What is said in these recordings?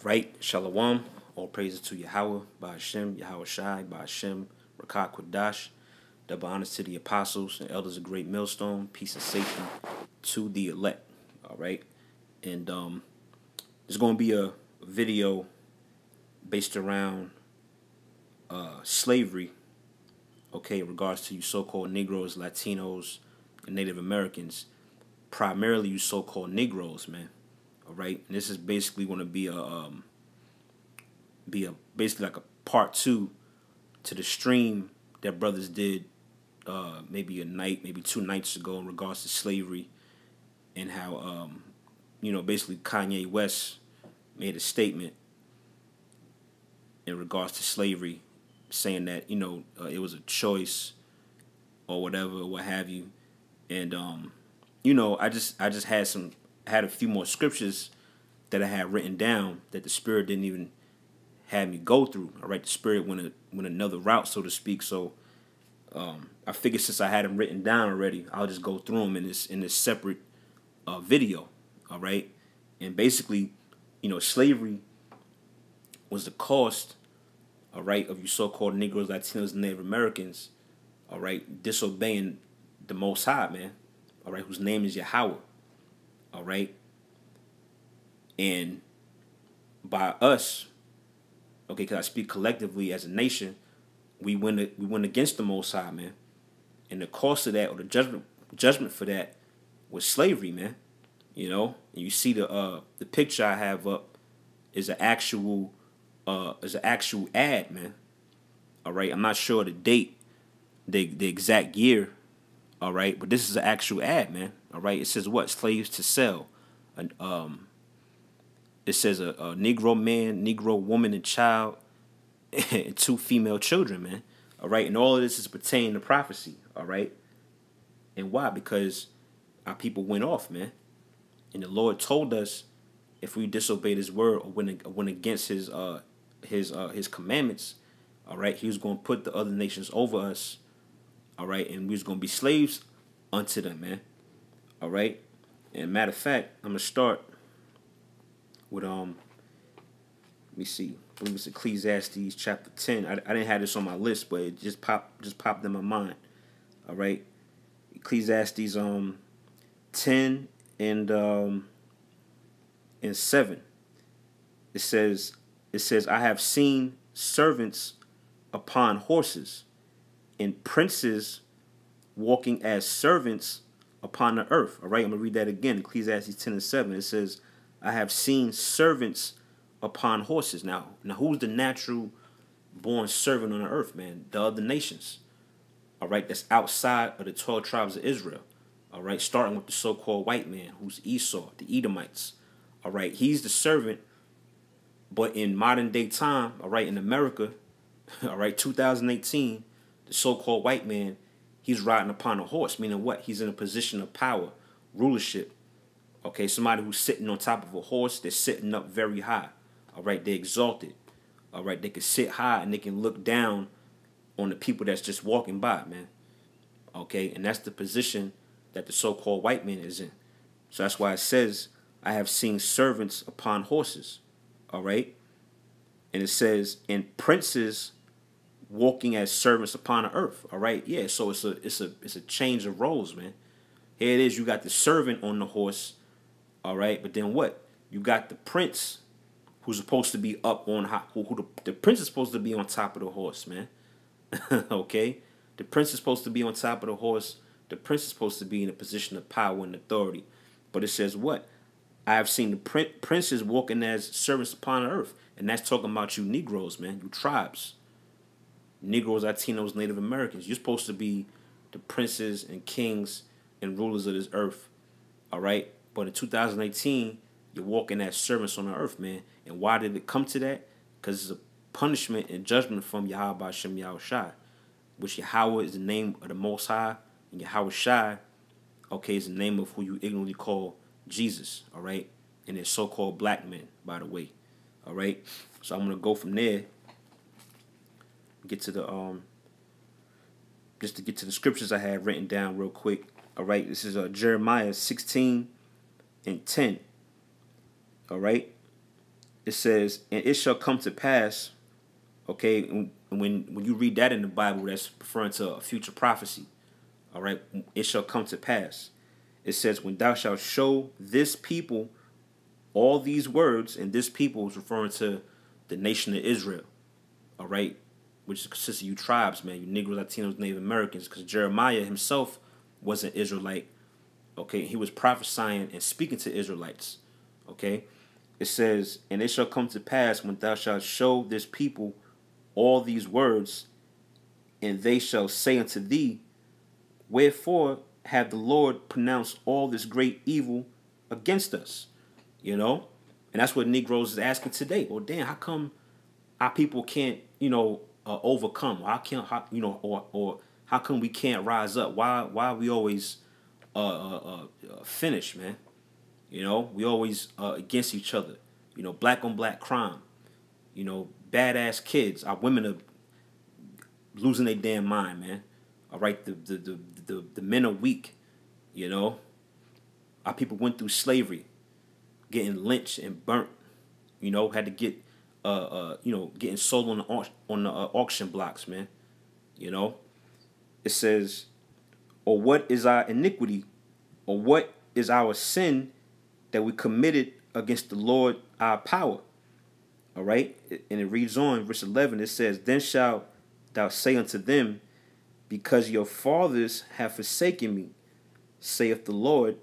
Right? Shalom. All praises to Yahawah, by Shem, YAHAWASHI, by Shem, Rakat Kwadash. Double honors to the apostles and elders of Great Millstone. Peace and safety to the elect. All right. And there's going to be a video based around slavery, okay, in regards to you so-called Negroes, Latinos, and Native Americans. Primarily you so-called Negroes, man. All right. And this is basically going to be basically like a part two to the stream that brothers did maybe maybe 2 nights ago in regards to slavery, and how basically Kanye West made a statement in regards to slavery, saying that it was a choice or whatever, or what have you. And I just had a few more scriptures that I had written down that the Spirit didn't even have me go through. All right, the Spirit went another route, so to speak. So I figured since I had them written down already, I'll just go through them in this separate video. All right, and basically, slavery was the cost, all right, of you so-called Negroes, Latinos, and Native Americans, all right, disobeying the Most High, man, all right, whose name is Yahawah, all right, and by us, okay, because I speak collectively as a nation, we went against the Most High, man, and the cost of that, or the judgment for that, was slavery, man. And you see the picture I have up is an actual ad, man. All right, I'm not sure the date, the exact year. All right, but this is an actual ad, man. All right, it says what? Slaves to sell. It says a Negro man, Negro woman, and child, and 2 female children, man. All right, and all of this is pertaining to prophecy. All right, and why? Because our people went off, man, and the Lord told us if we disobeyed His word or went against His commandments, all right, He was going to put the other nations over us, all right, and we was going to be slaves unto them, man, all right. And matter of fact, I'm gonna start with let me see, I believe it's Ecclesiastes chapter 10. I didn't have this on my list, but it just popped in my mind. All right, Ecclesiastes 10 and 7. It says, I have seen servants upon horses, and princes walking as servants upon the earth. All right, I'm gonna read that again. Ecclesiastes 10 and 7. It says, I have seen servants upon horses. Now who's the natural born servant on the earth, man? The other nations. All right, that's outside of the 12 tribes of Israel. All right, starting with the so-called white man, who's Esau, the Edomites. All right, he's the servant, but in modern day time, all right, in America, all right, 2018, the so-called white man, he's riding upon a horse, meaning what? He's in a position of power, rulership. Okay, somebody who's sitting on top of a horse, they're sitting up very high. All right, they're exalted. All right, they can sit high and they can look down on the people that's just walking by, man. Okay, and that's the position that the so-called white man is in. So that's why it says, I have seen servants upon horses. All right, and it says, and princes walking as servants upon the earth. All right, yeah. So it's a change of roles, man. Here it is. You got the servant on the horse. All right, but then what? You got the prince, who's supposed to be up on high. The prince is supposed to be on top of the horse, man. Okay, the prince is supposed to be on top of the horse. The prince is supposed to be in a position of power and authority. But it says what? I have seen the princes walking as servants upon the earth, and that's talking about you Negroes, man. You tribes, Negroes, Latinos, Native Americans. You're supposed to be the princes and kings and rulers of this earth. All right. But in 2018, you're walking as servants on the earth, man. And why did it come to that? Because it's a punishment and judgment from Yahawah by Shem Yahawashi, which Yahawah is the name of the Most High, and Yahawashi, okay, is the name of who you ignorantly call Jesus, all right? And they're so-called black men, by the way, all right? So I'm going to go from there, get to the, just to get to the scriptures I had written down real quick, all right? This is Jeremiah 16 and 10, all right? it says, and it shall come to pass, okay, and when you read that in the Bible, that's referring to a future prophecy. All right, it shall come to pass. It says, when thou shalt show this people all these words, and this people is referring to the nation of Israel. All right, which consists of you tribes, man, you Negroes, Latinos, Native Americans, because Jeremiah himself was an Israelite. Okay, he was prophesying and speaking to Israelites. Okay, it says, and it shall come to pass when thou shalt show this people all these words, and they shall say unto thee, wherefore hath the Lord pronounced all this great evil against us? You know, and that's what Negroes is asking today. Well, damn, how come our people can't, overcome? Or how come we can't rise up? Why we always finish, man? You know, we always against each other. You know, black on black crime. You know, badass kids. Our women are losing their damn mind, man. All right, the men are weak. You know, our people went through slavery, getting lynched and burnt. You know, had to get getting sold on the auction blocks, man. You know, it says, or what is our iniquity, or what is our sin that we committed against the Lord our power? All right, and it reads on, verse 11. It says, then shalt thou say unto them, because your fathers have forsaken me, saith the Lord,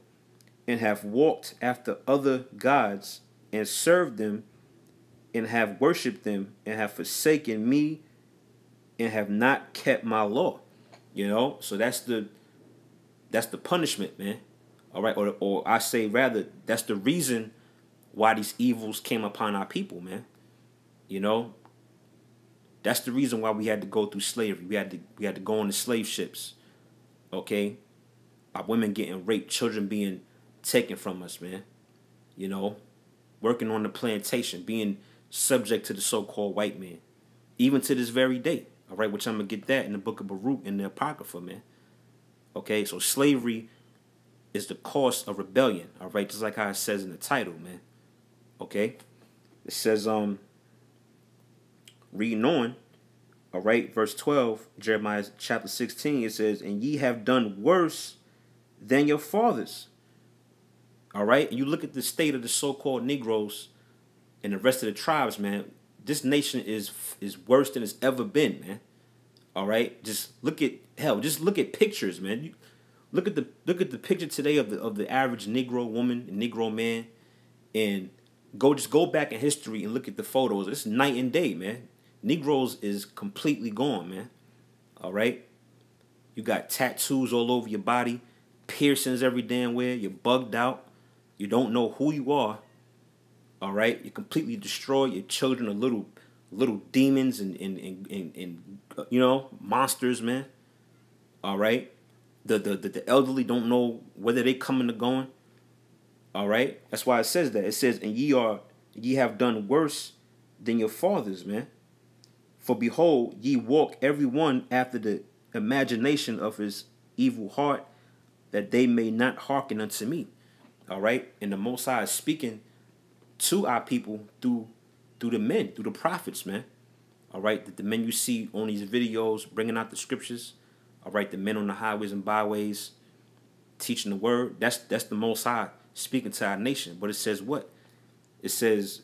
and have walked after other gods, and served them, and have worshipped them, and have forsaken me, and have not kept my law. You know, so that's the punishment, man. All right, or I say rather, that's the reason why these evils came upon our people, man. You know, that's the reason why we had to go through slavery. We had to go on the slave ships. Okay, our women getting raped, children being taken from us, man. You know, working on the plantation, being subject to the so-called white man, even to this very day. All right, which I'm gonna get that in the book of Baruch in the Apocrypha, man. Okay, so slavery is the cost of rebellion. All right, just like how it says in the title, man. Okay, it says reading on, all right, verse 12, Jeremiah chapter 16, it says, and ye have done worse than your fathers. All right, and you look at the state of the so-called Negroes and the rest of the tribes, man. This nation is worse than it's ever been, man. All right, just look at pictures, man. Look at the picture today of the average Negro woman and Negro man, and go back in history and look at the photos. It's night and day, man. Negroes is completely gone, man. All right, you got tattoos all over your body, piercings every damn where. You're bugged out. You don't know who you are. All right, you completely destroy your children. Are little demons and monsters, man. All right, the elderly don't know whether they coming or going. All right, that's why it says that. It says, and ye have done worse than your fathers, man. For behold, ye walk every one after the imagination of his evil heart, that they may not hearken unto me. All right, and the Most High is speaking to our people through the men, through the prophets, man. All right, the men you see on these videos bringing out the scriptures. All right, the men on the highways and byways teaching the word. That's the Most High speaking to our nation. But it says what? It says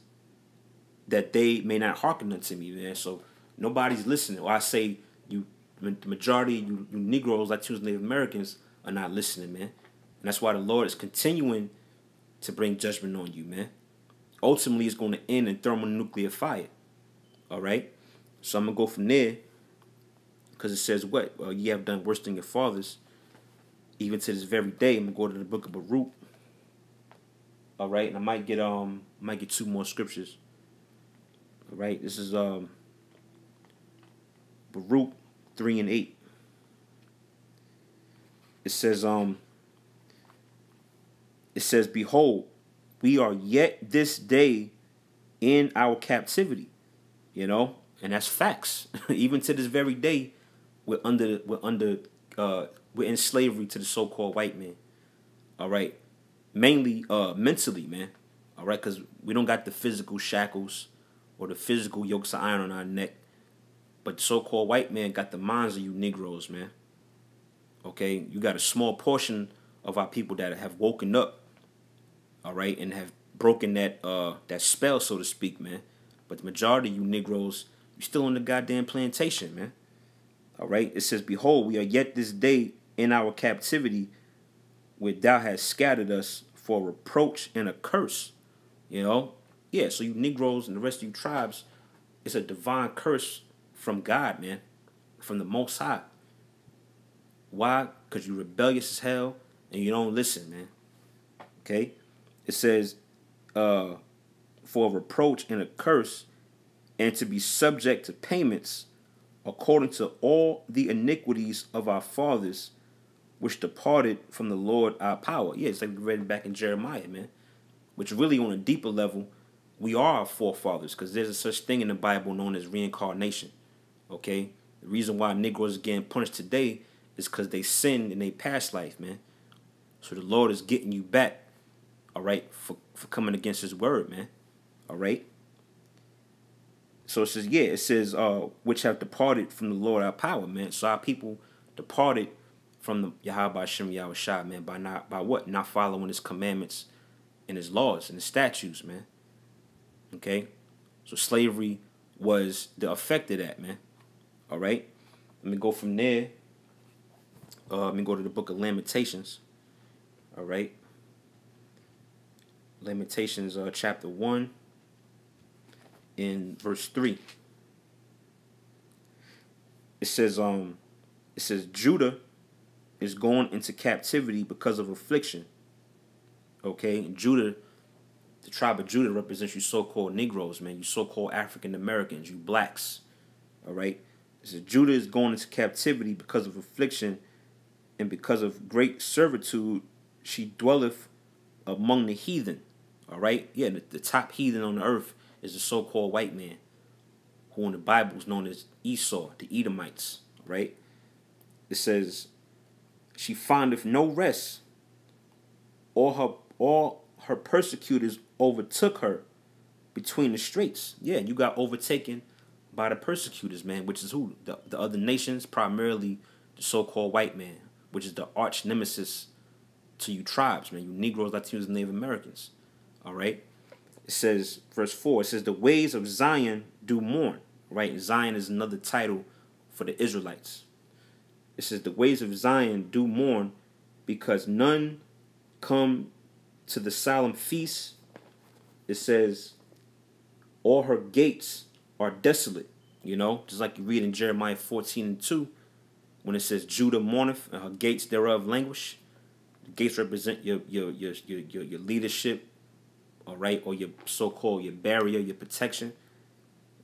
that they may not hearken unto me, man. So nobody's listening. Or I say the majority, you Negroes, Latinos, Native Americans are not listening, man. And that's why the Lord is continuing to bring judgment on you, man. Ultimately, it's going to end in thermonuclear fire. All right? So I'm going to go from there, because it says what? Well, ye have done worse than your fathers. Even to this very day, I'm going to go to the book of Baruch. All right? And I might get two more scriptures. All right? This is Baruch 3 and 8. It says, behold, we are yet this day in our captivity, you know, and that's facts. Even to this very day, we're in slavery to the so-called white man. All right, mainly mentally, man. All right, because we don't got the physical shackles or the physical yokes of iron on our neck. But the so-called white man got the minds of you Negroes, man. Okay, you got a small portion of our people that have woken up, all right, and have broken that spell, so to speak, man. But the majority of you Negroes, you still on the goddamn plantation, man. All right, it says, behold, we are yet this day in our captivity, where thou hast scattered us for reproach and a curse. You know? Yeah, so you Negroes and the rest of you tribes, it's a divine curse from God, man. From the Most High. Why? Because you're rebellious as hell and you don't listen, man. Okay? It says, for a reproach and a curse, and to be subject to payments according to all the iniquities of our fathers, which departed from the Lord our power. Yeah, it's like we read back in Jeremiah, man. Which really, on a deeper level, we are our forefathers, because there's a such thing in the Bible known as reincarnation. Okay? The reason why Negroes are getting punished today is because they sinned in their past life, man. So the Lord is getting you back, all right, for coming against his word, man. All right? So it says, which have departed from the Lord our power, man. So our people departed from the YAHAWASHI, man, by what? Not following his commandments and his laws and his statutes, man. Okay? So slavery was the effect of that, man. All right? Let me go from there. Let me go to the book of Lamentations. All right? Lamentations chapter 1 in verse 3. It says Judah is going into captivity because of affliction. Okay? And Judah, the tribe of Judah represents you so-called Negroes, man. You so-called African Americans, you blacks. All right? It says Judah is going into captivity because of affliction, and because of great servitude she dwelleth among the heathen. All right? Yeah, the top heathen on the earth is the so-called white man, who in the Bible is known as Esau, the Edomites. Right? It says, she findeth no rest. All her persecutors overtook her between the straits. Yeah, you got overtaken by the persecutors, man, which is who? The other nations, primarily the so-called white man, which is the arch nemesis to you tribes, man, you Negroes, Latinos, and Native Americans. All right? It says, verse 4, it says, the ways of Zion do mourn. Right? Zion is another title for the Israelites. It says, the ways of Zion do mourn, because none come to the solemn feast. It says, all her gates are desolate. You know, just like you read in Jeremiah 14:2, when it says, Judah mourneth, and her gates thereof languish. The gates represent your leadership, all right, or your so-called your barrier, your protection.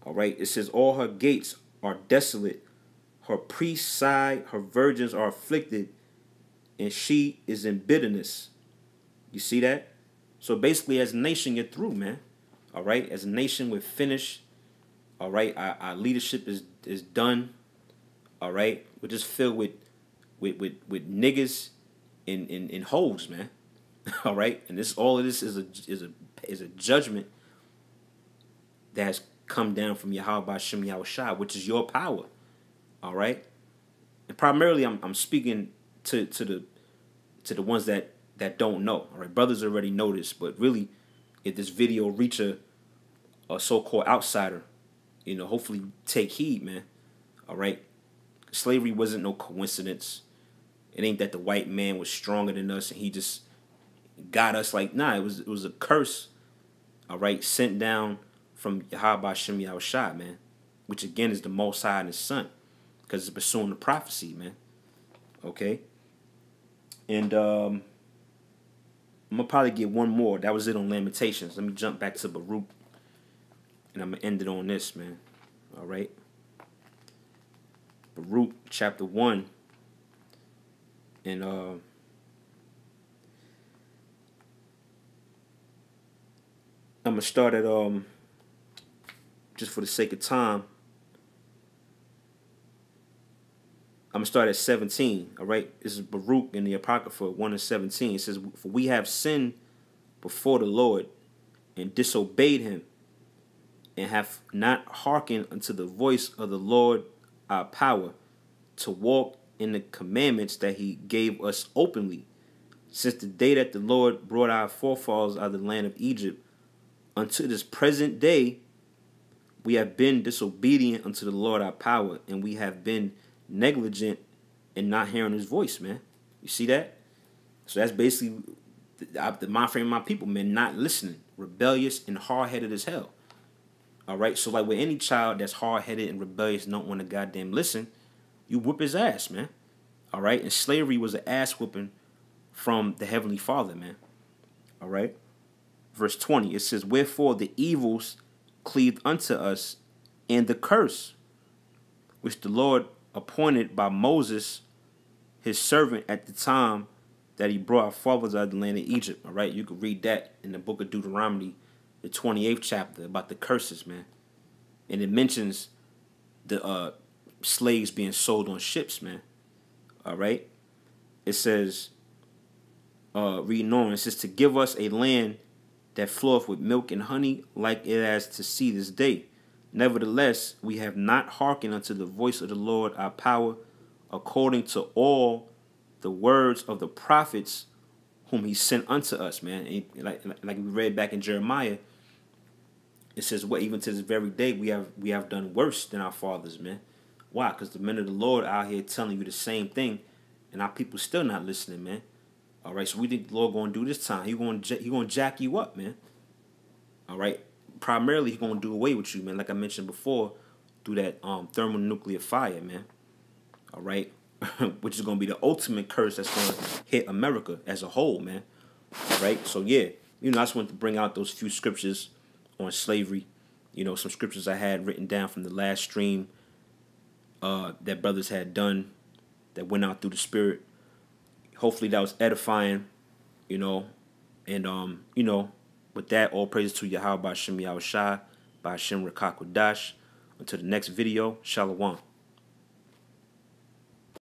All right, it says, all her gates are desolate. Her priests sigh, her virgins are afflicted, and she is in bitterness. You see that? So basically, as a nation, you're through, man. All right? As a nation, we're finished. All right? Our leadership is done. All right? We're just filled with niggas and hoes, man. All right? And all of this is a judgment that has come down from YAHAWASHI, which is your power. All right? And primarily, I'm speaking to the ones that don't know. All right? Brothers already know this, but really, if this video reach a so-called outsider, you know, hopefully take heed, man. All right? Slavery wasn't no coincidence. It ain't that the white man was stronger than us and he just got us. Like, nah, it was a curse, all right, sent down from YAHAWASHI, man, which again is the Most High and his son, because it's pursuing the prophecy, man. Okay? And I'm going to probably get one more. That was it on Lamentations. Let me jump back to Baruch, and I'm going to end it on this, man. All right? Baruch chapter 1. And I'm going to start at, just for the sake of time, I'm going to start at 17, all right? This is Baruch in the Apocrypha 1 and 17. It says, for we have sinned before the Lord and disobeyed him, and have not hearkened unto the voice of the Lord our power, to walk in the commandments that he gave us openly, since the day that the Lord brought our forefathers out of the land of Egypt, unto this present day, we have been disobedient unto the Lord our power, and we have been negligent in not hearing his voice, man. You see that? So that's basically the mind frame of my people, man, not listening, rebellious and hard-headed as hell. All right? So like with any child that's hard-headed and rebellious and don't want to goddamn listen, you whip his ass, man. All right? And slavery was an ass whooping from the Heavenly Father, man. All right? Verse 20, it says, wherefore the evils cleaved unto us, and the curse, which the Lord appointed by Moses, his servant, at the time that he brought our fathers out of the land of Egypt. All right? You can read that in the book of Deuteronomy, the 28th chapter, about the curses, man. And it mentions the slaves being sold on ships, man. All right? It says, reading on, it says, to give us a land that floweth with milk and honey, like it as to see this day. Nevertheless, we have not hearkened unto the voice of the Lord our power, according to all the words of the prophets whom he sent unto us, man. And like we read back in Jeremiah, it says, what, even to this very day we have done worse than our fathers, man. Why? Because the men of the Lord out here telling you the same thing, and our people still not listening, man. All right, so we think the Lord going to do this time. He going to jack you up, man. All right, primarily he going to do away with you, man. Like I mentioned before, through that thermonuclear fire, man. All right, which is going to be the ultimate curse that's going to hit America as a whole, man. All right, so yeah, I just wanted to bring out those few scriptures on slavery. Some scriptures I had written down from the last stream that brothers had done that went out through the Spirit. Hopefully that was edifying, and with that, all praises to YAHAWAH, YAHAWASHI, YAHAWASHI, Until the next video, Shalom.